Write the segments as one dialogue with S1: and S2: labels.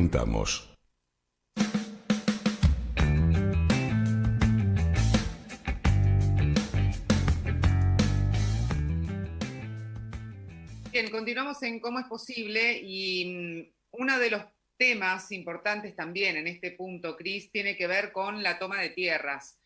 S1: preguntamos.
S2: Bien, continuamos en cómo es posible y uno de los temas importantes también en este punto, Cris, tiene que ver con la toma de tierras.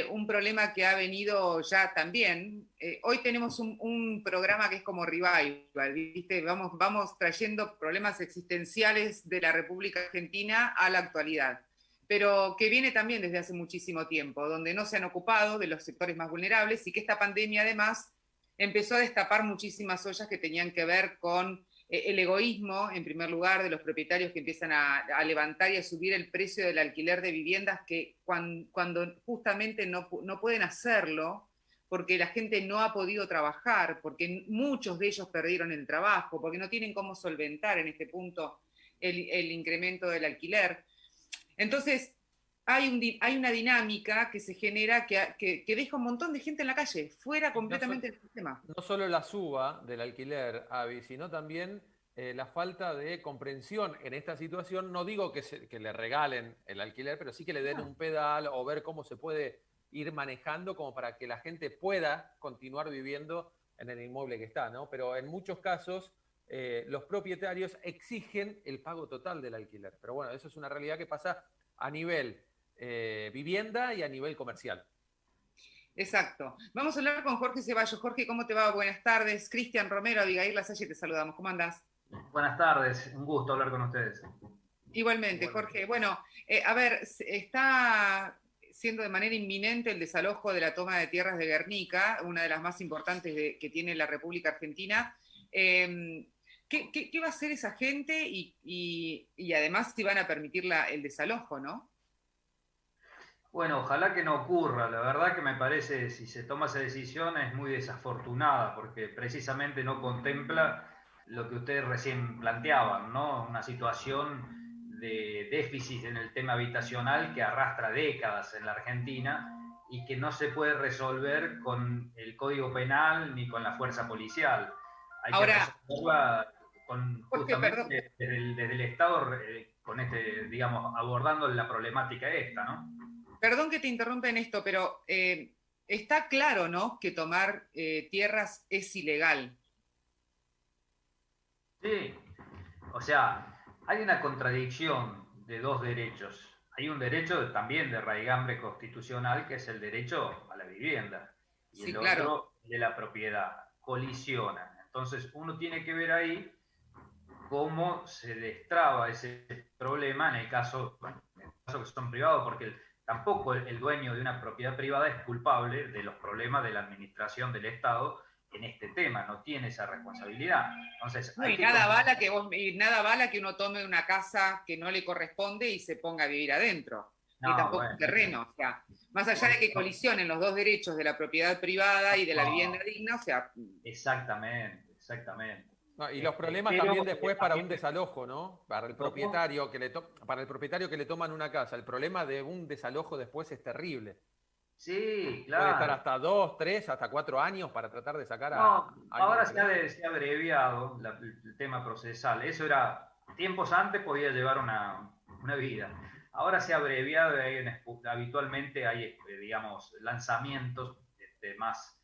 S2: Un problema que ha venido ya también. Hoy tenemos un programa que es como revival, ¿viste? Vamos trayendo problemas existenciales de la República Argentina a la actualidad, pero que viene también desde hace muchísimo tiempo, donde no se han ocupado de los sectores más vulnerables y que esta pandemia además empezó a destapar muchísimas ollas que tenían que ver con el egoísmo, en primer lugar, de los propietarios que empiezan a levantar y a subir el precio del alquiler de viviendas que cuando justamente no pueden hacerlo porque la gente no ha podido trabajar, porque muchos de ellos perdieron el trabajo, porque no tienen cómo solventar en este punto el incremento del alquiler. Entonces, hay una dinámica que se genera que deja un montón de gente en la calle, fuera completamente del sistema.
S3: No solo la suba del alquiler, Avi, sino también la falta de comprensión en esta situación. No digo que le regalen el alquiler, pero sí que le den un pedal o ver cómo se puede ir manejando como para que la gente pueda continuar viviendo en el inmueble que está, ¿no? Pero en muchos casos los propietarios exigen el pago total del alquiler. Pero bueno, eso es una realidad que pasa a nivel vivienda y a nivel comercial.
S2: Exacto. Vamos a hablar con Jorge Ceballos. Jorge, ¿cómo te va? Buenas tardes. Cristian Romero, Abigail Lasalle, te saludamos. ¿Cómo andás?
S4: Buenas tardes, un gusto hablar con ustedes.
S2: Igualmente, Jorge. Bueno, a ver, está siendo de manera inminente el desalojo de la toma de tierras de Guernica, una de las más importantes que tiene la República Argentina. ¿Qué va a hacer esa gente y además si van a permitir el desalojo, ¿no?
S4: Bueno, ojalá que no ocurra. La verdad que me parece, si se toma esa decisión, es muy desafortunada, porque precisamente no contempla lo que ustedes recién planteaban, ¿no? Una situación de déficit en el tema habitacional que arrastra décadas en la Argentina y que no se puede resolver con el Código Penal ni con la fuerza policial. Hay que resolverla
S2: Jorge,
S4: justamente desde el Estado, con digamos, abordando la problemática esta, ¿no?
S2: Perdón que te interrumpa en esto, pero está claro, ¿no?, que tomar tierras es ilegal.
S4: Sí, o sea, hay una contradicción de dos derechos. Hay un derecho también de raigambre constitucional, que es el derecho a la vivienda, y
S2: Sí,
S4: el
S2: claro.
S4: otro de la propiedad. Colisionan. Entonces, uno tiene que ver ahí cómo se destraba ese problema en el caso, bueno, en el caso que son privados, porque tampoco el dueño de una propiedad privada es culpable de los problemas de la administración del Estado en este tema, no tiene esa responsabilidad. Entonces,
S2: No, y nada bala que uno tome una casa que no le corresponde y se ponga a vivir adentro, ni
S4: No,
S2: tampoco
S4: bueno.
S2: un terreno. O sea, más allá de que colisionen los dos derechos de la propiedad privada y de la vivienda digna, o sea.
S4: Exactamente, exactamente.
S3: No, y los problemas también después para un desalojo, ¿no? Para el propietario que le toman una casa. El problema de un desalojo después es terrible.
S4: Sí, claro.
S3: Puede estar hasta 2, 3, hasta 4 años para tratar de sacar a alguien.
S4: Ahora se ha abreviado el tema procesal. Eso era, tiempos antes podía llevar una vida. Ahora se ha abreviado y habitualmente hay, digamos, lanzamientos más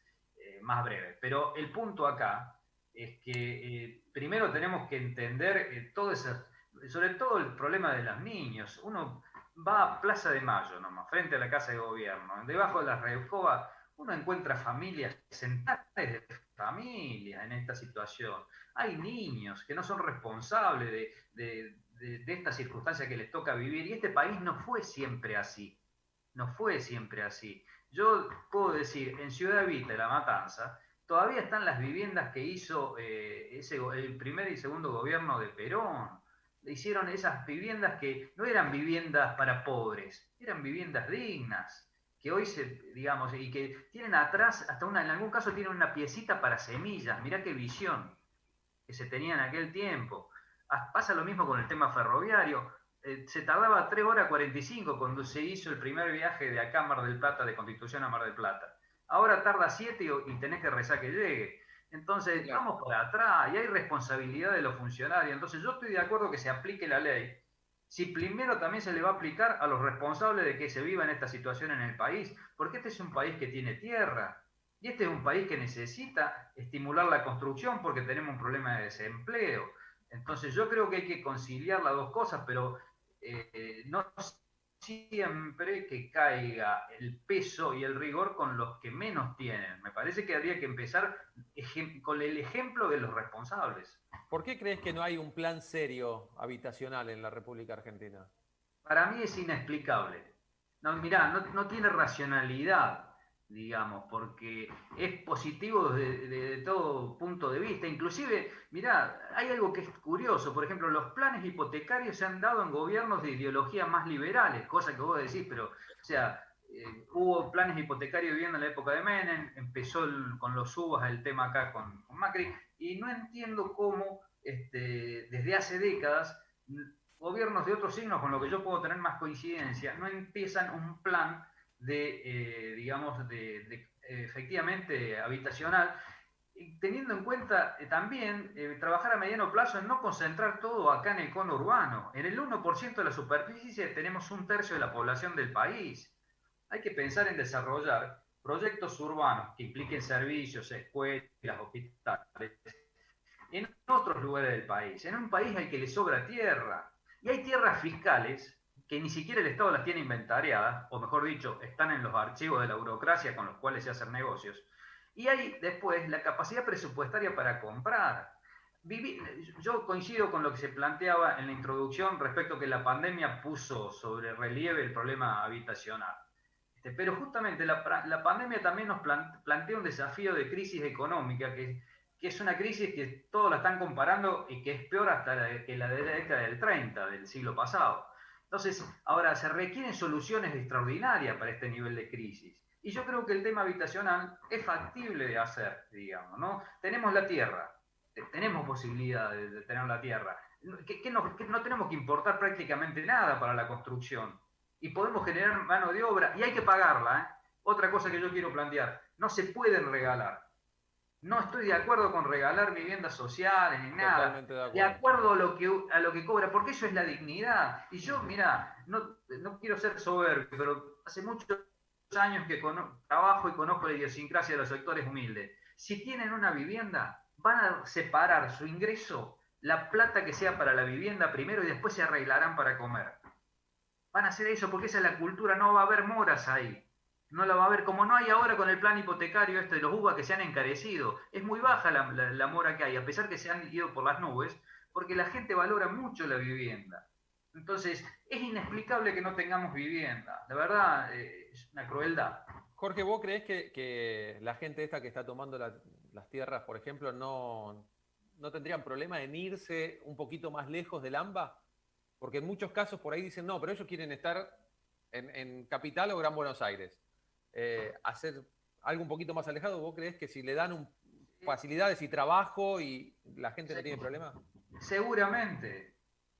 S4: breves. Pero el punto acá es que primero tenemos que entender todo eso, sobre todo el problema de los niños. Uno va a Plaza de Mayo nomás, frente a la Casa de Gobierno, debajo de la Recoba, uno encuentra familias, centenares de familias en esta situación. Hay niños que no son responsables de esta circunstancia que les toca vivir, y este país no fue siempre así. No fue siempre así. Yo puedo decir, en Ciudad Vita, La Matanza, todavía están las viviendas que hizo el primer y segundo gobierno de Perón. Hicieron esas viviendas que no eran viviendas para pobres, eran viviendas dignas, que hoy digamos, y que tienen atrás, hasta en algún caso tienen una piecita para semillas. Mirá qué visión que se tenía en aquel tiempo. Pasa lo mismo con el tema ferroviario. Se tardaba 3 horas 45 cuando se hizo el primer viaje de acá a Mar del Plata, de Constitución a Mar del Plata. Ahora tarda 7 y tenés que rezar que llegue. Entonces, claro, vamos para atrás y hay responsabilidad de los funcionarios. Entonces, yo estoy de acuerdo que se aplique la ley, si primero también se le va a aplicar a los responsables de que se viva en esta situación en el país, porque este es un país que tiene tierra, y este es un país que necesita estimular la construcción porque tenemos un problema de desempleo. Entonces yo creo que hay que conciliar las dos cosas, pero no siempre que caiga el peso y el rigor con los que menos tienen. Me parece que habría que empezar con el ejemplo de los responsables.
S3: ¿Por qué crees que no hay un plan serio habitacional en la República Argentina?
S4: Para mí es inexplicable. No, mirá, no tiene racionalidad, digamos, porque es positivo de todo punto de vista. Inclusive, mirá, hay algo que es curioso. Por ejemplo, los planes hipotecarios se han dado en gobiernos de ideología más liberales, cosa que vos decís, pero, o sea, hubo planes hipotecarios viviendo en la época de Menem, empezó con los subas el tema acá con Macri, y no entiendo cómo desde hace décadas gobiernos de otros signos con lo que yo puedo tener más coincidencia no empiezan un plan digamos, efectivamente habitacional, teniendo en cuenta también trabajar a mediano plazo en no concentrar todo acá en el cono urbano. En el 1% de la superficie tenemos un tercio de la población del país. Hay que pensar en desarrollar proyectos urbanos que impliquen servicios, escuelas, hospitales, en otros lugares del país, en un país al que le sobra tierra. Y hay tierras fiscales que ni siquiera el Estado las tiene inventariadas, o mejor dicho, están en los archivos de la burocracia con los cuales se hacen negocios. Y hay después la capacidad presupuestaria para comprar. Yo coincido con lo que se planteaba en la introducción respecto a que la pandemia puso sobre relieve el problema habitacional. Pero justamente la pandemia también nos plantea un desafío de crisis económica que es una crisis que todos la están comparando y que es peor hasta que la de la década del 30, del siglo pasado. Entonces, ahora se requieren soluciones extraordinarias para este nivel de crisis. Y yo creo que el tema habitacional es factible de hacer, digamos, ¿no? Tenemos la tierra, tenemos posibilidad de tener la tierra. Que no tenemos que importar prácticamente nada para la construcción. Y podemos generar mano de obra, y hay que pagarla, ¿eh? Otra cosa que yo quiero plantear, no se pueden regalar. No estoy de acuerdo con regalar viviendas sociales ni nada.
S3: Totalmente de
S4: De
S3: acuerdo.
S4: acuerdo a lo que cobra, porque eso es la dignidad. Y yo, mira, no quiero ser soberbio, pero hace muchos años que trabajo y conozco la idiosincrasia de los sectores humildes. Si tienen una vivienda, van a separar su ingreso, la plata que sea para la vivienda primero y después se arreglarán para comer. Van a hacer eso porque esa es la cultura, no va a haber moras ahí. No la va a haber, como no hay ahora con el plan hipotecario de los UBA que se han encarecido. Es muy baja la mora que hay, a pesar que se han ido por las nubes, porque la gente valora mucho la vivienda. Entonces, es inexplicable que no tengamos vivienda. De verdad, es una crueldad.
S3: Jorge, ¿vos creés que la gente esta que está tomando las tierras, por ejemplo, no tendrían problema en irse un poquito más lejos del AMBA? Porque en muchos casos por ahí dicen, no, pero ellos quieren estar en Capital o Gran Buenos Aires. Hacer algo un poquito más alejado, ¿vos creés que si le dan facilidades y trabajo y la gente no tiene problema?
S4: Seguramente.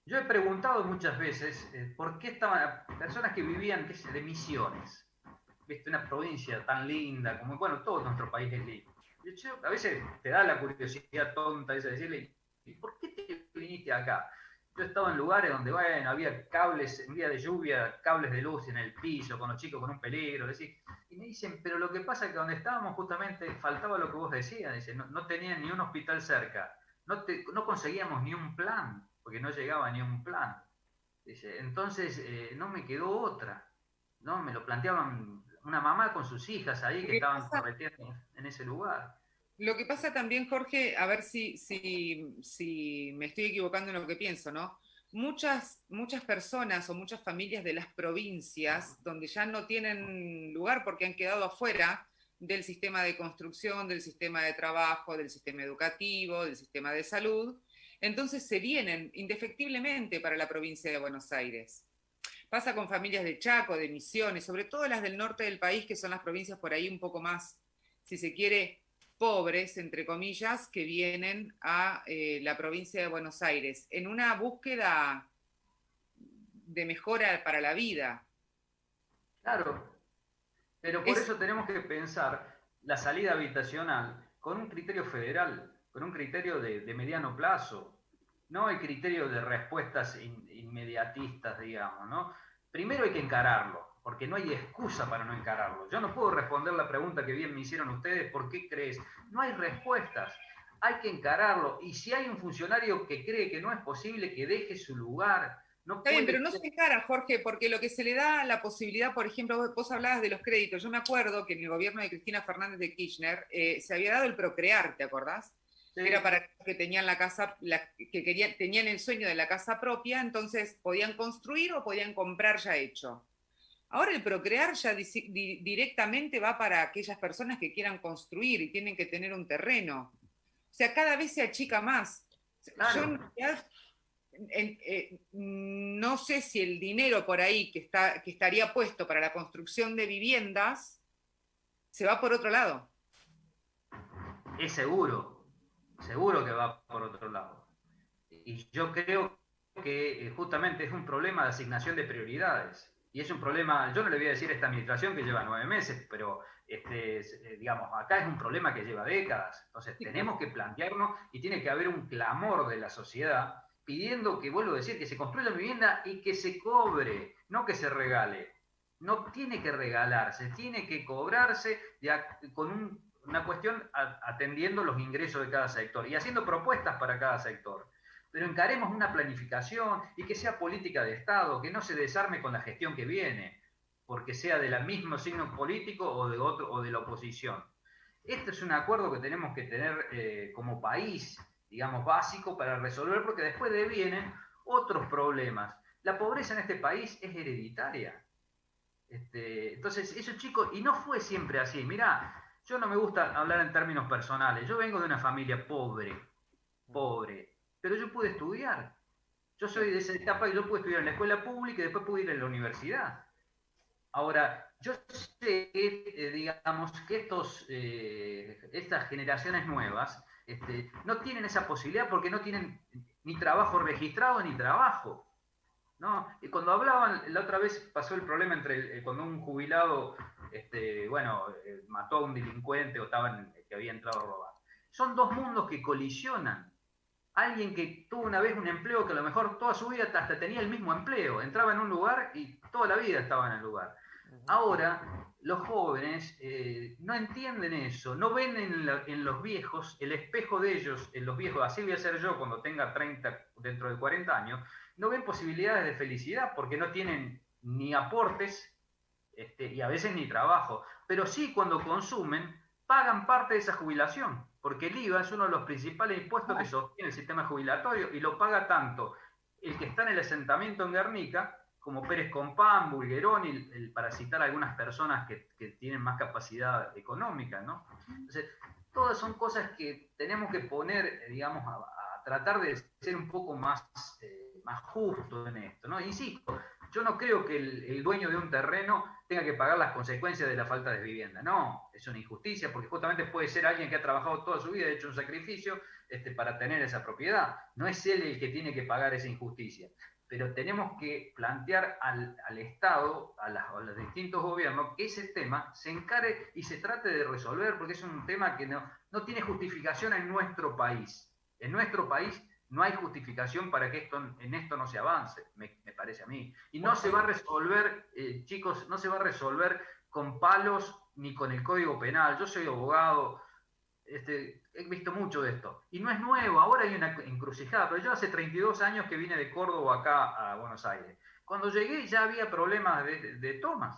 S4: Yo he preguntado muchas veces por qué estaban personas que vivían de Misiones, ¿viste? Una provincia tan linda como, bueno, todo nuestro país es lindo. A veces te da la curiosidad tonta esa de decirle, ¿y por qué te viniste acá? Yo he estado en lugares donde, bueno, había cables, en día de lluvia, cables de luz en el piso, con los chicos con un peligro, y me dicen, pero lo que pasa es que donde estábamos justamente faltaba lo que vos decías, dice, no tenían ni un hospital cerca, no conseguíamos ni un plan, porque no llegaba ni un plan. Dice, entonces no me quedó otra, ¿no? Me lo planteaban una mamá con sus hijas ahí que estaban correteando en ese lugar.
S2: Lo que pasa también, Jorge, a ver si me estoy equivocando en lo que pienso, ¿no? Muchas personas o muchas familias de las provincias donde ya no tienen lugar porque han quedado afuera del sistema de construcción, del sistema de trabajo, del sistema educativo, del sistema de salud, entonces se vienen indefectiblemente para la provincia de Buenos Aires. Pasa con familias de Chaco, de Misiones, sobre todo las del norte del país, que son las provincias por ahí un poco más, si se quiere, pobres, entre comillas, que vienen a la provincia de Buenos Aires en una búsqueda de mejora para la vida.
S4: Claro, pero por eso tenemos que pensar la salida habitacional con un criterio federal, con un criterio de mediano plazo. no hay criterio de respuestas inmediatistas, digamos, ¿no? Primero hay que encararlo, porque no hay excusa para no encararlo. Yo no puedo responder la pregunta que bien me hicieron ustedes, ¿por qué crees? No hay respuestas, hay que encararlo. Y si hay un funcionario que cree que no es posible, que deje su lugar. No
S2: Está bien,
S4: puede
S2: pero no se encara, Jorge, porque lo que se le da la posibilidad, por ejemplo, vos hablabas de los créditos. Yo me acuerdo que en el gobierno de Cristina Fernández de Kirchner se había dado el procrear, ¿te acordás?
S4: Sí,
S2: Que era para los que tenían la casa, que tenían el sueño de la casa propia, entonces podían construir o podían comprar ya hecho. Ahora el procrear ya directamente va para aquellas personas que quieran construir y tienen que tener un terreno. O sea, cada vez se achica más. Yo en
S4: claro.
S2: realidad no sé si el dinero por ahí que estaría puesto para la construcción de viviendas se va por otro lado.
S4: Es seguro, seguro que va por otro lado. Y yo creo que justamente es un problema de asignación de prioridades. Y es un problema, yo no le voy a decir a esta administración que lleva 9 meses, pero digamos, acá es un problema que lleva décadas. Entonces
S2: Sí, claro.
S4: tenemos que plantearnos y tiene que haber un clamor de la sociedad pidiendo que, vuelvo a decir, que se construya vivienda y que se cobre, no que se regale. No tiene que regalarse, tiene que cobrarse con una cuestión atendiendo los ingresos de cada sector y haciendo propuestas para cada sector. Pero encaremos una planificación y que sea política de Estado, que no se desarme con la gestión que viene, porque sea del mismo signo político o de otro o de la oposición. Este es un acuerdo que tenemos que tener como país, digamos, básico para resolver, porque después vienen otros problemas. La pobreza en este país es hereditaria. Entonces, eso chicos, y no fue siempre así. Mirá, yo no me gusta hablar en términos personales. Yo vengo de una familia pobre, pobre, pero yo pude estudiar. Yo soy de esa etapa y yo pude estudiar en la escuela pública y después pude ir a la universidad. Ahora, yo sé, digamos, que estas generaciones nuevas no tienen esa posibilidad porque no tienen ni trabajo registrado ni trabajo. ¿No? Y cuando hablaban, la otra vez pasó el problema entre cuando un jubilado mató a un delincuente o que había entrado a robar. Son dos mundos que colisionan. Alguien que tuvo una vez un empleo que a lo mejor toda su vida hasta tenía el mismo empleo, entraba en un lugar y toda la vida estaba en el lugar. Ahora, los jóvenes no entienden eso, no ven en los viejos el espejo de ellos, en los viejos, así voy a ser yo cuando tenga 30, dentro de 40 años, no ven posibilidades de felicidad porque no tienen ni aportes y a veces ni trabajo, pero sí cuando consumen pagan parte de esa jubilación, porque el IVA es uno de los principales impuestos que sostiene el sistema jubilatorio y lo paga tanto el que está en el asentamiento en Guernica como Pérez Compán, Bulgeroni, para citar algunas personas que tienen más capacidad económica, ¿no? Entonces, todas son cosas que tenemos que poner, digamos, a tratar de ser un poco más justo en esto, ¿no? Insisto, yo no creo que el dueño de un terreno tenga que pagar las consecuencias de la falta de vivienda, no, es una injusticia, porque justamente puede ser alguien que ha trabajado toda su vida, ha hecho un sacrificio para tener esa propiedad, no es él el que tiene que pagar esa injusticia, pero tenemos que plantear al Estado, a los distintos gobiernos, que ese tema se encare y se trate de resolver, porque es un tema que no tiene justificación en nuestro país. En nuestro país no hay justificación para que en esto no se avance, me parece a mí. Y no se va a resolver, chicos, no se va a resolver con palos ni con el Código Penal. Yo soy abogado, he visto mucho de esto. Y no es nuevo, ahora hay una encrucijada, pero yo hace 32 años que vine de Córdoba acá a Buenos Aires. Cuando llegué ya había problemas de tomas.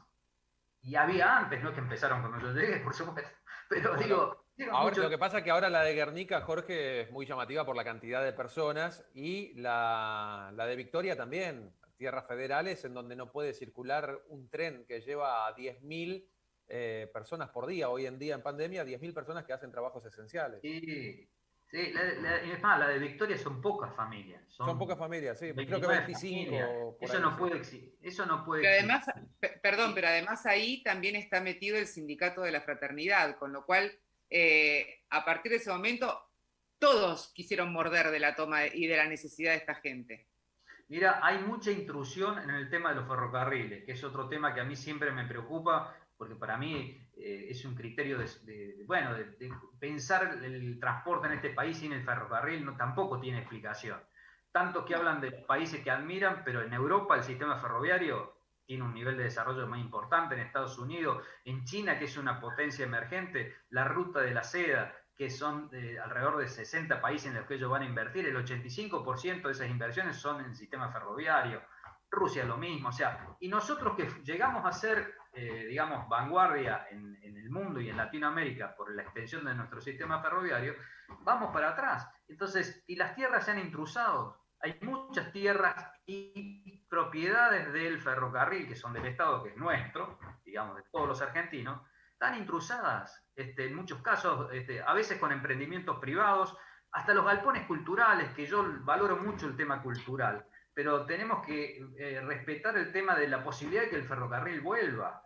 S4: Y había antes, no que empezaron cuando yo llegué, por supuesto. Pero
S3: Bueno,
S4: digo
S3: ahora,
S4: mucho.
S3: lo que pasa es que ahora la de Guernica, Jorge, es muy llamativa por la cantidad de personas y la de Victoria también, tierras federales, en donde no puede circular un tren que lleva a 10.000 personas por día. Hoy en día, en pandemia, 10.000 personas que hacen trabajos esenciales.
S4: Sí, sí es más, la de Victoria son pocas familias,
S3: Son pocas
S4: son
S3: familias, sí. Creo que
S4: 29 familias.
S3: 25 por
S4: Eso
S3: ahí,
S4: no
S3: sí.
S4: puede existir. Eso no puede
S2: Pero además,
S4: existir.
S2: perdón, pero además ahí también está metido el sindicato de la fraternidad, con lo cual a partir de ese momento todos quisieron morder de la toma y de la necesidad de esta gente.
S4: Mira, hay mucha intrusión en el tema de los ferrocarriles, que es otro tema que a mí siempre me preocupa, porque para mí es un criterio de pensar el transporte en este país sin el ferrocarril tampoco tiene explicación. tanto que hablan de países que admiran, pero en Europa el sistema ferroviario tiene un nivel de desarrollo más importante, en Estados Unidos, en China, que es una potencia emergente, la ruta de la seda, que son alrededor de 60 países en los que ellos van a invertir, el 85% de esas inversiones son en el sistema ferroviario. Rusia lo mismo, o sea, y nosotros que llegamos a ser, digamos, vanguardia en el mundo y en Latinoamérica por la extensión de nuestro sistema ferroviario, vamos para atrás. Entonces, y las tierras se han intrusado. Hay muchas tierras y propiedades del ferrocarril, que son del Estado, que es nuestro, digamos, de todos los argentinos, están intrusadas, en muchos casos, a veces con emprendimientos privados, hasta los galpones culturales, que yo valoro mucho el tema cultural, pero tenemos que respetar el tema de la posibilidad de que el ferrocarril vuelva.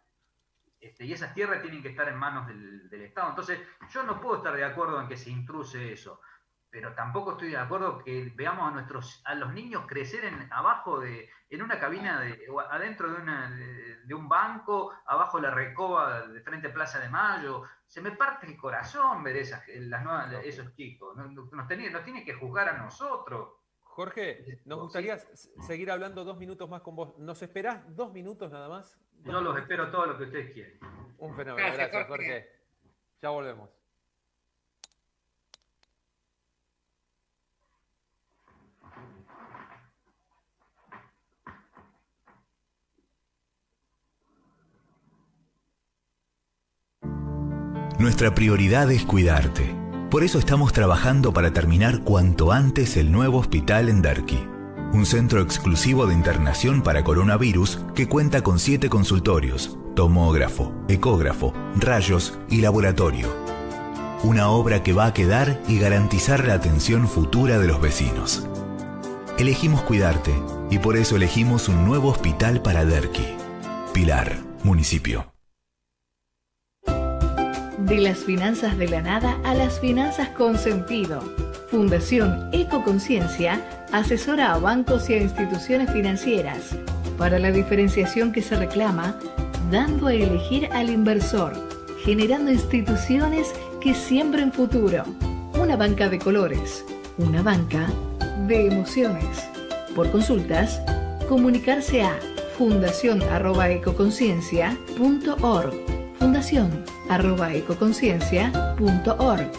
S4: Y esas tierras tienen que estar en manos del Estado. Entonces, yo no puedo estar de acuerdo en que se intruse eso, pero tampoco estoy de acuerdo que veamos a los niños crecer en una cabina, adentro de un banco, abajo de la recoba de frente a Plaza de Mayo. Se me parte el corazón ver esos chicos. Nos tiene que juzgar a nosotros.
S3: Jorge, nos gustaría seguir hablando 2 minutos más con vos. ¿Nos esperás 2 minutos nada más?
S4: Yo los espero todo lo que ustedes quieren.
S3: Un fenómeno. Gracias, Jorge. Ya volvemos.
S1: Nuestra prioridad es cuidarte. Por eso estamos trabajando para terminar cuanto antes el nuevo hospital en Derqui. Un centro exclusivo de internación para coronavirus que cuenta con 7 consultorios, tomógrafo, ecógrafo, rayos y laboratorio. Una obra que va a quedar y garantizar la atención futura de los vecinos. Elegimos cuidarte y por eso elegimos un nuevo hospital para Derqui. Pilar, municipio.
S5: De las finanzas de la nada a las finanzas con sentido. Fundación Ecoconciencia asesora a bancos y a instituciones financieras para la diferenciación que se reclama, dando a elegir al inversor, generando instituciones que siembren futuro. Una banca de colores, una banca de emociones. Por consultas, comunicarse a fundacion@ecoconciencia.org. fundacion@ecoconciencia.org.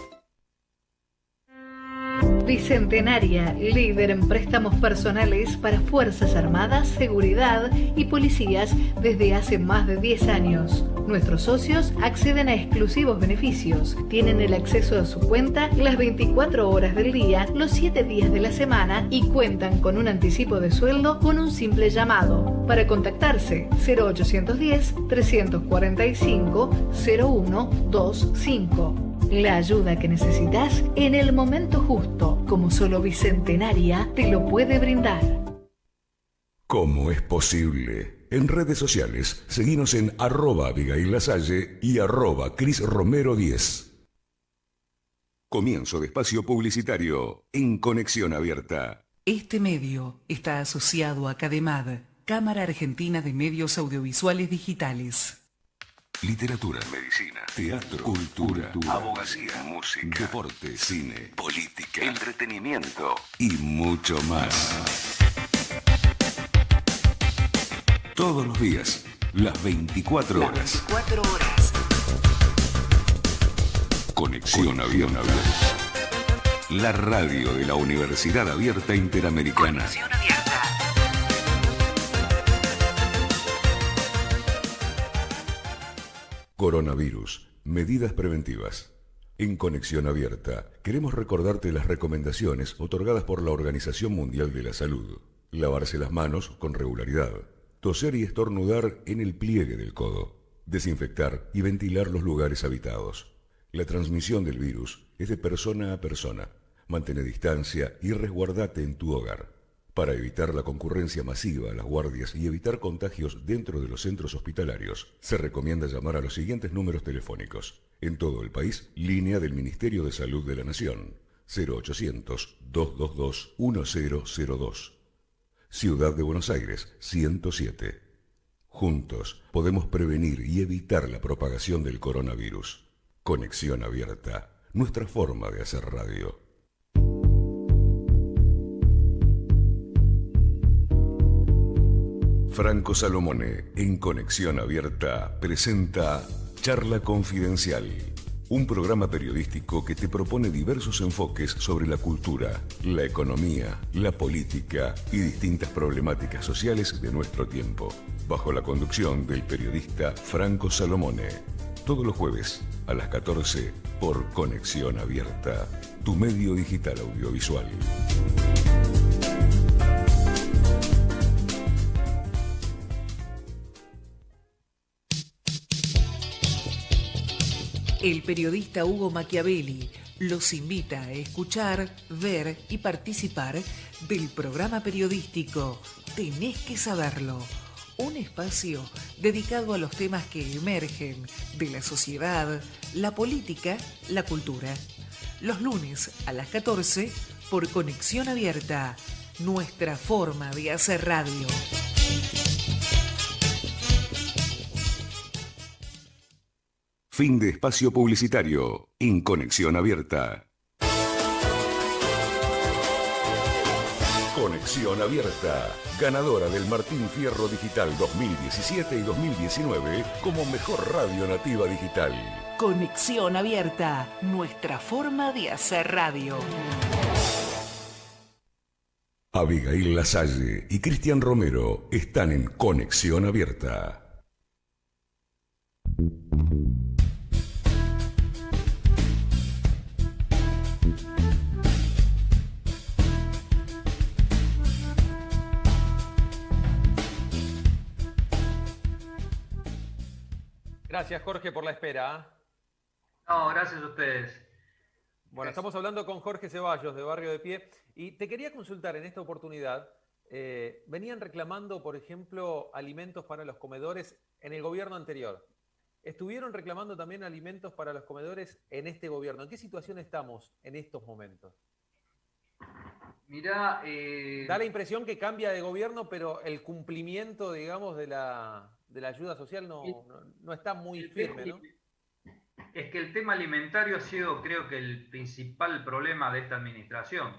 S5: Bicentenaria, líder en préstamos personales para Fuerzas Armadas, Seguridad y Policías desde hace más de 10 años. Nuestros socios acceden a exclusivos beneficios. Tienen el acceso a su cuenta las 24 horas del día, los 7 días de la semana y cuentan con un anticipo de sueldo con un simple llamado. Para contactarse, 0810-345-0125. La ayuda que necesitas en el momento justo, como solo Bicentenaria te lo puede brindar.
S6: ¿Cómo es posible? En redes sociales, seguinos en @AbigailLasalle y @CrisRomero10. Comienzo de espacio publicitario en Conexión Abierta.
S7: Este medio está asociado a CADEMAD, Cámara Argentina de Medios Audiovisuales Digitales.
S6: Literatura, medicina, teatro, cultura, abogacía, música, deporte, cine, política, entretenimiento y mucho más. Todos los días, las 24 horas. Conexión Abierta. La radio de la Universidad Abierta Interamericana.
S7: Conexión Abierta.
S6: Coronavirus. Medidas preventivas. En Conexión Abierta, queremos recordarte las recomendaciones otorgadas por la Organización Mundial de la Salud. Lavarse las manos con regularidad. Toser y estornudar en el pliegue del codo. Desinfectar y ventilar los lugares habitados. La transmisión del virus es de persona a persona. Mantén distancia y resguardate en tu hogar. Para evitar la concurrencia masiva a las guardias y evitar contagios dentro de los centros hospitalarios, se recomienda llamar a los siguientes números telefónicos. En todo el país, línea del Ministerio de Salud de la Nación, 0800-222-1002. Ciudad de Buenos Aires, 107. Juntos podemos prevenir y evitar la propagación del coronavirus. Conexión Abierta, nuestra forma de hacer radio. Franco Salomone, en Conexión Abierta, presenta Charla Confidencial, un programa periodístico que te propone diversos enfoques sobre la cultura, la economía, la política y distintas problemáticas sociales de nuestro tiempo, bajo la conducción del periodista Franco Salomone. Todos los jueves a las 14 por Conexión Abierta, tu medio digital audiovisual.
S7: El periodista Hugo Machiavelli los invita a escuchar, ver y participar del programa periodístico Tenés que saberlo, un espacio dedicado a los temas que emergen de la sociedad, la política, la cultura. Los lunes a las 14 por Conexión Abierta, nuestra forma de hacer radio.
S6: Fin de espacio publicitario en Conexión Abierta. Conexión Abierta, ganadora del Martín Fierro Digital 2017 y 2019 como mejor radio nativa digital.
S7: Conexión Abierta, nuestra forma de hacer radio.
S6: Abigail Lasalle y Cristian Romero están en Conexión Abierta.
S3: Gracias, Jorge, por la espera.
S4: No, gracias a ustedes.
S3: Bueno, estamos hablando con Jorge Ceballos, de Barrio de Pie, y te quería consultar en esta oportunidad. Venían reclamando, por ejemplo, alimentos para los comedores en el gobierno anterior. ¿Estuvieron reclamando también alimentos para los comedores en este gobierno? ¿En qué situación estamos en estos momentos?
S4: Mirá,
S3: da la impresión que cambia de gobierno, pero el cumplimiento, digamos, de la ayuda social no está muy firme, ¿no?
S4: Es que el tema alimentario ha sido, creo que, el principal problema de esta administración.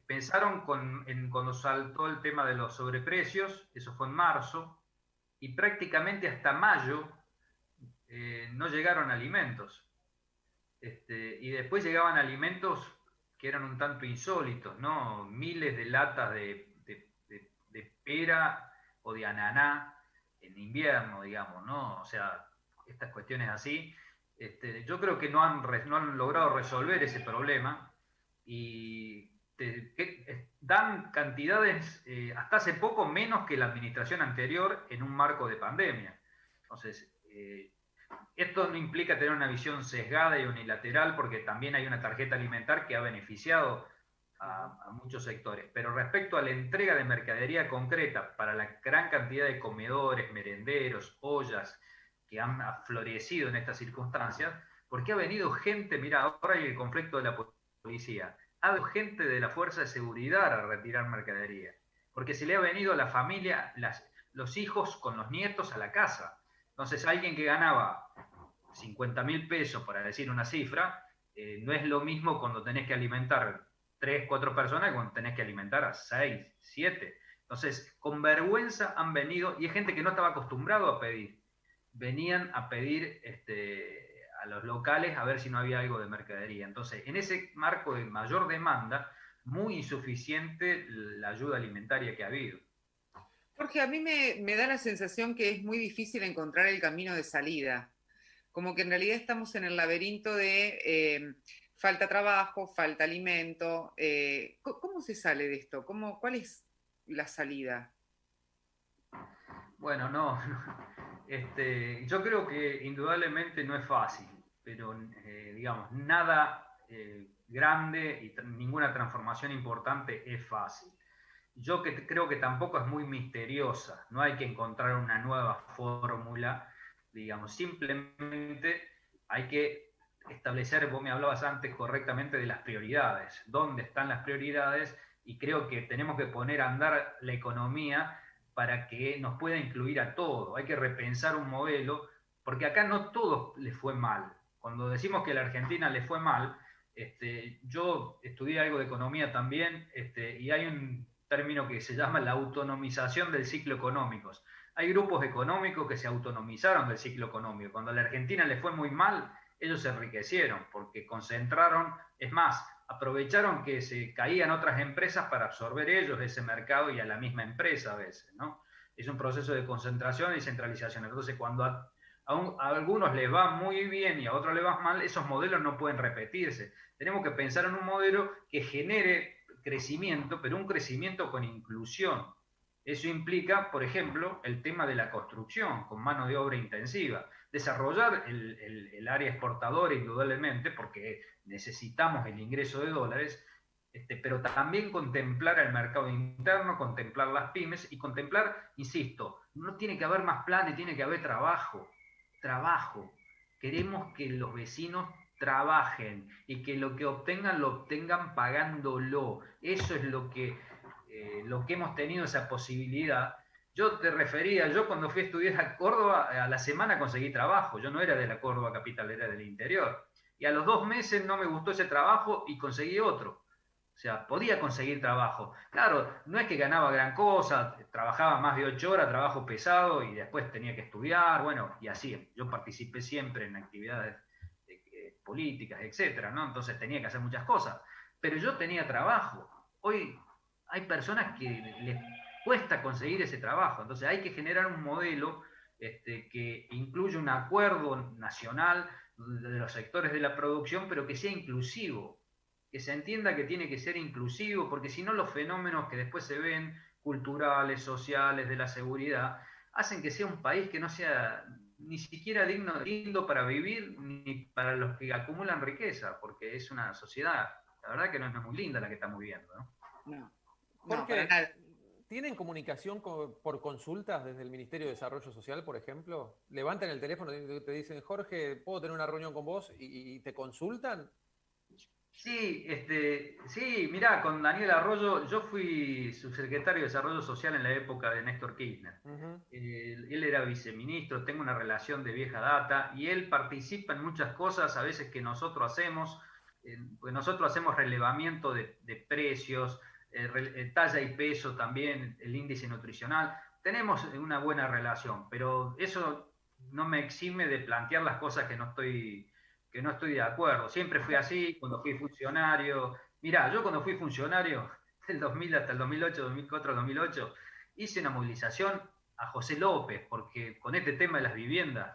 S4: Pensaron cuando saltó el tema de los sobreprecios, eso fue en marzo, y prácticamente hasta mayo no llegaron alimentos. Y después llegaban alimentos que eran un tanto insólitos, ¿no? Miles de latas de pera o de ananá en invierno, digamos, ¿no? O sea, estas cuestiones así. Yo creo que no han logrado resolver ese problema y dan cantidades, hasta hace poco, menos que la administración anterior en un marco de pandemia. Entonces, esto no implica tener una visión sesgada y unilateral, porque también hay una tarjeta alimentar que ha beneficiado a muchos sectores. Pero respecto a la entrega de mercadería concreta para la gran cantidad de comedores, merenderos, ollas que han florecido en estas circunstancias, porque ha venido gente, mira, ahora hay el conflicto de la policía, ha venido gente de la Fuerza de Seguridad a retirar mercadería, porque se le ha venido a la familia, los hijos con los nietos a la casa. Entonces, alguien que ganaba 50.000 pesos, para decir una cifra, no es lo mismo cuando tenés que alimentar 3, 4 personas que cuando tenés que alimentar a 6, 7. Entonces, con vergüenza han venido, y es gente que no estaba acostumbrado a pedir. Venían a pedir a los locales a ver si no había algo de mercadería. Entonces, en ese marco de mayor demanda, muy insuficiente la ayuda alimentaria que ha habido.
S2: Jorge, a mí me da la sensación que es muy difícil encontrar el camino de salida. Como que en realidad estamos en el laberinto de falta trabajo, falta alimento. ¿Cómo se sale de esto? ¿Cuál es la salida?
S4: Bueno, no. Yo creo que indudablemente no es fácil, pero digamos, nada grande y ninguna transformación importante es fácil. Yo creo que tampoco es muy misteriosa, no hay que encontrar una nueva fórmula, digamos, simplemente hay que establecer, vos me hablabas antes correctamente de las prioridades, dónde están las prioridades, y creo que tenemos que poner a andar la economía para que nos pueda incluir a todo. Hay que repensar un modelo, porque acá no todo le fue mal. Cuando decimos que a la Argentina le fue mal, yo estudié algo de economía también, y hay término que se llama la autonomización del ciclo económico. Hay grupos económicos que se autonomizaron del ciclo económico. Cuando a la Argentina le fue muy mal, ellos se enriquecieron porque concentraron, es más, aprovecharon que se caían otras empresas para absorber ellos ese mercado y a la misma empresa a veces, ¿no? Es un proceso de concentración y centralización. Entonces, cuando a algunos les va muy bien y a otros les va mal, esos modelos no pueden repetirse. Tenemos que pensar en un modelo que genere crecimiento, pero un crecimiento con inclusión. Eso implica, por ejemplo, el tema de la construcción con mano de obra intensiva. Desarrollar el área exportadora indudablemente, porque necesitamos el ingreso de dólares, pero también contemplar el mercado interno, contemplar las pymes y contemplar, insisto, no tiene que haber más planes, tiene que haber trabajo. Trabajo. Queremos que los vecinos trabajen y que lo que obtengan lo obtengan pagándolo. Eso es lo que hemos tenido esa posibilidad. Yo te refería, yo cuando fui a estudiar a Córdoba, a la semana conseguí trabajo. Yo no era de la Córdoba capital, era del interior. Y a los 2 meses no me gustó ese trabajo y conseguí otro. O sea, podía conseguir trabajo. Claro, no es que ganaba gran cosa, trabajaba más de 8 horas, trabajo pesado y después tenía que estudiar, bueno, y así. Yo participé siempre en actividades políticas, etcétera, ¿no? Entonces tenía que hacer muchas cosas. Pero yo tenía trabajo. Hoy hay personas que les cuesta conseguir ese trabajo. Entonces hay que generar un modelo que incluya un acuerdo nacional de los sectores de la producción, pero que sea inclusivo, que se entienda que tiene que ser inclusivo, porque si no los fenómenos que después se ven, culturales, sociales, de la seguridad, hacen que sea un país que no sea ni siquiera lindo para vivir, ni para los que acumulan riqueza, porque es una sociedad, la verdad que no es muy linda la que estamos viviendo, ¿no?
S3: Porque ¿tienen comunicación por consultas desde el Ministerio de Desarrollo Social, por ejemplo? ¿Levantan el teléfono y te dicen, Jorge, ¿puedo tener una reunión con vos? ¿Y te consultan?
S4: Sí, sí, mirá, con Daniel Arroyo, yo fui subsecretario de Desarrollo Social en la época de Néstor Kirchner. Él era viceministro, tengo una relación de vieja data, y él participa en muchas cosas, a veces que nosotros hacemos, pues nosotros hacemos relevamiento de precios, talla y peso también, el índice nutricional. Tenemos una buena relación, pero eso no me exime de plantear las cosas que no estoy de acuerdo. Siempre fui así, cuando fui funcionario. Mirá, yo cuando fui funcionario, del 2000 hasta el 2008, 2004 al 2008, hice una movilización a José López, porque con este tema de las viviendas,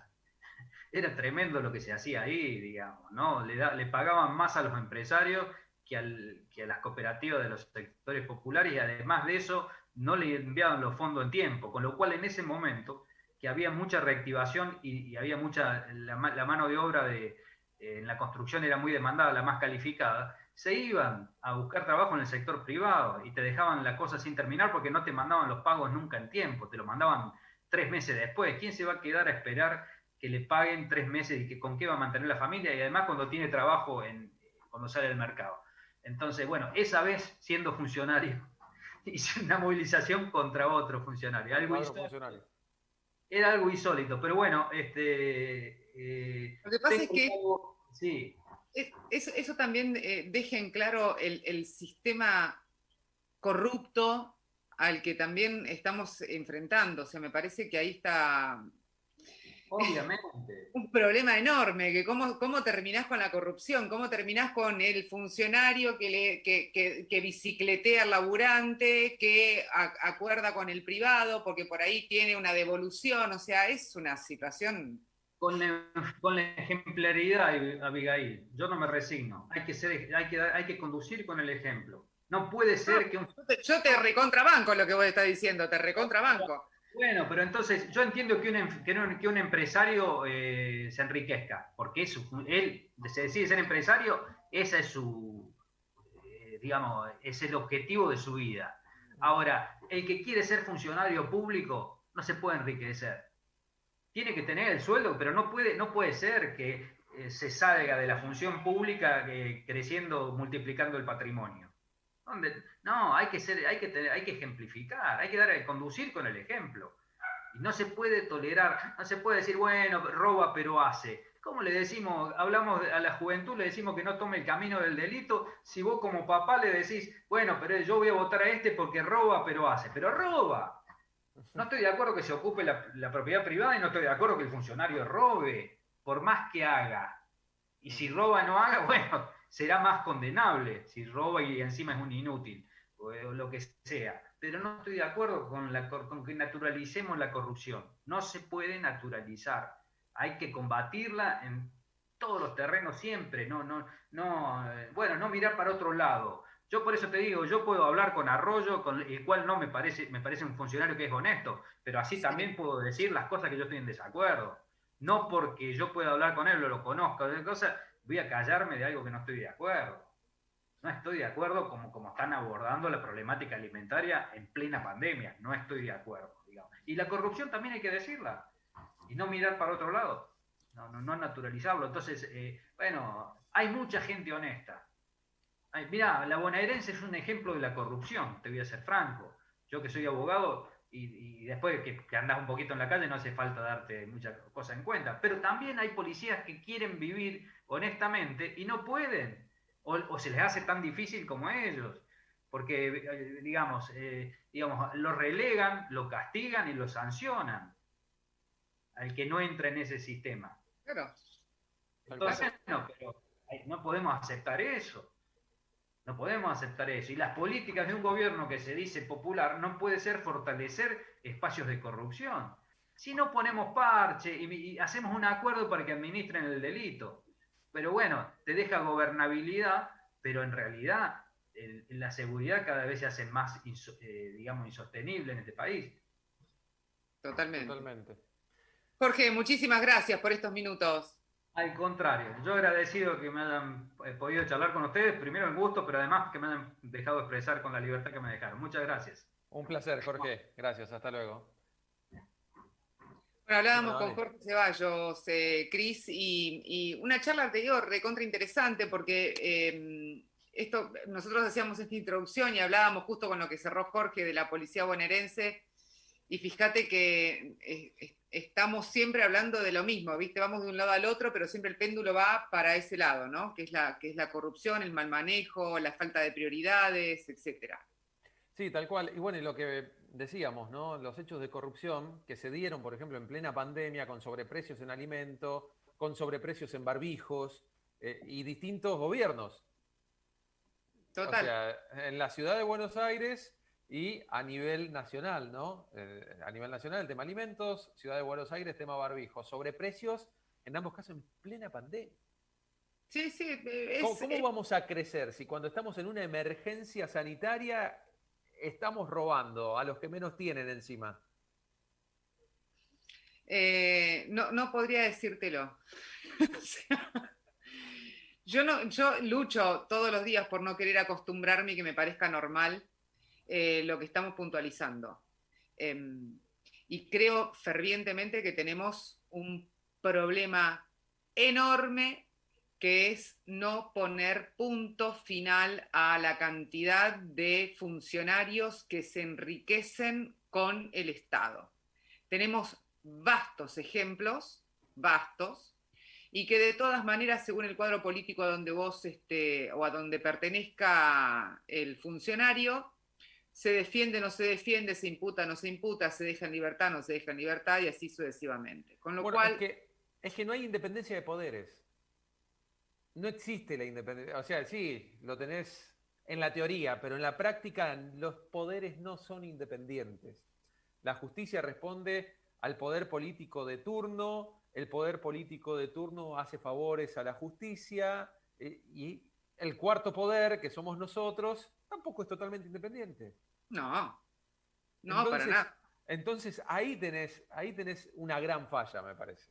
S4: era tremendo lo que se hacía ahí, digamos, ¿no? Le pagaban más a los empresarios que a las cooperativas de los sectores populares, y además de eso, no le enviaban los fondos en tiempo, con lo cual en ese momento, que había mucha reactivación y había la mano de obra en la construcción era muy demandada, la más calificada, se iban a buscar trabajo en el sector privado y te dejaban la cosa sin terminar porque no te mandaban los pagos nunca en tiempo, te lo mandaban 3 meses después. ¿Quién se va a quedar a esperar que le paguen 3 meses y con qué va a mantener la familia? Y además cuando tiene trabajo cuando sale del mercado. Entonces, bueno, esa vez siendo funcionario, hice una movilización contra otro funcionario. Era algo insólito, pero bueno,
S2: lo que pasa es que sí. Eso también deja en claro el sistema corrupto al que también estamos enfrentando. O sea, me parece que ahí está
S4: obviamente
S2: un problema enorme, que cómo terminás con la corrupción, cómo terminás con el funcionario que bicicletea al laburante, que acuerda con el privado, porque por ahí tiene una devolución. O sea, es una situación...
S4: Con la ejemplaridad, Abigail, yo no me resigno. Hay que conducir con el ejemplo. No puede ser que
S2: Yo te recontrabanco lo que vos estás diciendo, te recontrabanco.
S4: Bueno, pero entonces yo entiendo que un empresario se enriquezca, porque él se decide ser empresario, esa es digamos, es el objetivo de su vida. Ahora, el que quiere ser funcionario público no se puede enriquecer. Tiene que tener el sueldo, pero no puede ser que se salga de la función pública creciendo, multiplicando el patrimonio. No, hay que ejemplificar, hay que conducir con el ejemplo. Y no se puede tolerar, no se puede decir, bueno, roba pero hace. ¿Cómo le decimos, hablamos a la juventud, le decimos que no tome el camino del delito, si vos como papá le decís, bueno, pero yo voy a votar a este porque roba, pero hace, pero roba? No estoy de acuerdo que se ocupe la propiedad privada y no estoy de acuerdo que el funcionario robe, por más que haga. Y si roba no haga, bueno, será más condenable si roba y encima es un inútil, o lo que sea. Pero no estoy de acuerdo con que naturalicemos la corrupción. No se puede naturalizar. Hay que combatirla en todos los terrenos siempre. Bueno, no mirar para otro lado. Yo por eso te digo, yo puedo hablar con Arroyo, con el cual no me parece un funcionario que es honesto, pero así también puedo decir las cosas que yo estoy en desacuerdo. No porque yo pueda hablar con él o lo conozca, voy a callarme de algo que no estoy de acuerdo. No estoy de acuerdo como están abordando la problemática alimentaria en plena pandemia. No estoy de acuerdo, digamos. Y la corrupción también hay que decirla. Y no mirar para otro lado. No naturalizarlo. Entonces, bueno, hay mucha gente honesta. Mirá, la bonaerense es un ejemplo de la corrupción, te voy a ser franco. Yo que soy abogado y después que andás un poquito en la calle no hace falta darte muchas cosas en cuenta. Pero también hay policías que quieren vivir honestamente y no pueden. O se les hace tan difícil como a ellos. Porque, digamos, lo relegan, lo castigan y lo sancionan al que no entra en ese sistema.
S2: Claro.
S4: Entonces, no, pero no podemos aceptar eso. No podemos aceptar eso. Y las políticas de un gobierno que se dice popular no puede ser fortalecer espacios de corrupción. Si no ponemos parche y hacemos un acuerdo para que administren el delito. Pero bueno, te deja gobernabilidad, pero en realidad la seguridad cada vez se hace más, digamos, insostenible en este país.
S2: Totalmente. Jorge, muchísimas gracias por estos minutos.
S4: Al contrario, yo agradecido que me hayan podido charlar con ustedes, primero el gusto, pero además que me hayan dejado expresar con la libertad que me dejaron. Muchas gracias.
S3: Un placer, Jorge. Gracias, hasta luego.
S2: Bueno, hablábamos con Jorge Ceballos, Cris, y una charla anterior recontra interesante porque nosotros hacíamos esta introducción y hablábamos justo con lo que cerró Jorge de la policía bonaerense, y fíjate que estamos siempre hablando de lo mismo, ¿viste? Vamos de un lado al otro, pero siempre el péndulo va para ese lado, ¿no? Que es la corrupción, el mal manejo, la falta de prioridades, etcétera.
S3: Sí, tal cual. Y bueno, y lo que decíamos, ¿no? Los hechos de corrupción que se dieron, por ejemplo, en plena pandemia, con sobreprecios en alimento, con sobreprecios en barbijos, y distintos gobiernos.
S2: Total.
S3: O sea, en la ciudad de Buenos Aires y a nivel nacional, ¿no? A nivel nacional, el tema alimentos, ciudad de Buenos Aires, tema barbijos, sobreprecios, en ambos casos en plena pandemia.
S2: Sí.
S3: ¿Cómo vamos a crecer si cuando estamos en una emergencia sanitaria estamos robando a los que menos tienen encima?
S2: No podría decírtelo. O sea, yo lucho todos los días por no querer acostumbrarme y que me parezca normal lo que estamos puntualizando. Y creo fervientemente que tenemos un problema enorme que es no poner punto final a la cantidad de funcionarios que se enriquecen con el Estado. Tenemos vastos ejemplos, y que de todas maneras, según el cuadro político a donde vos o a donde pertenezca el funcionario, se defiende, no se defiende, se imputa, no se imputa, se deja en libertad, no se deja en libertad, y así sucesivamente. Con lo cual...
S3: Es que no hay independencia de poderes. No existe la independencia. O sea, sí, lo tenés en la teoría, pero en la práctica los poderes no son independientes. La justicia responde al poder político de turno, el poder político de turno hace favores a la justicia, y el cuarto poder, que somos nosotros, tampoco es totalmente independiente.
S2: No,
S3: Entonces,
S2: para nada.
S3: Entonces ahí tenés una gran falla, me parece.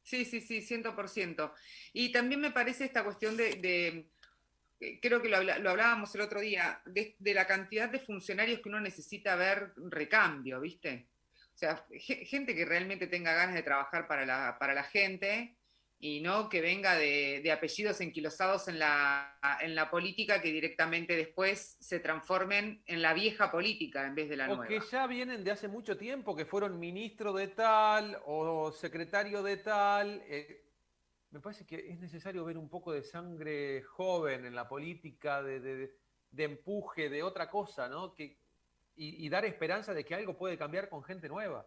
S2: Sí, 100%. Y también me parece esta cuestión creo que lo hablábamos el otro día, de la cantidad de funcionarios que uno necesita ver recambio, ¿viste? O sea, gente que realmente tenga ganas de trabajar para la gente y no que venga de apellidos enquilosados en la política que directamente después se transformen en la vieja política en vez de la nueva.
S3: O que ya vienen de hace mucho tiempo, que fueron ministro de tal o secretario de tal, me parece que es necesario ver un poco de sangre joven en la política, de empuje, de otra cosa, ¿no? Y dar esperanza de que algo puede cambiar con gente nueva.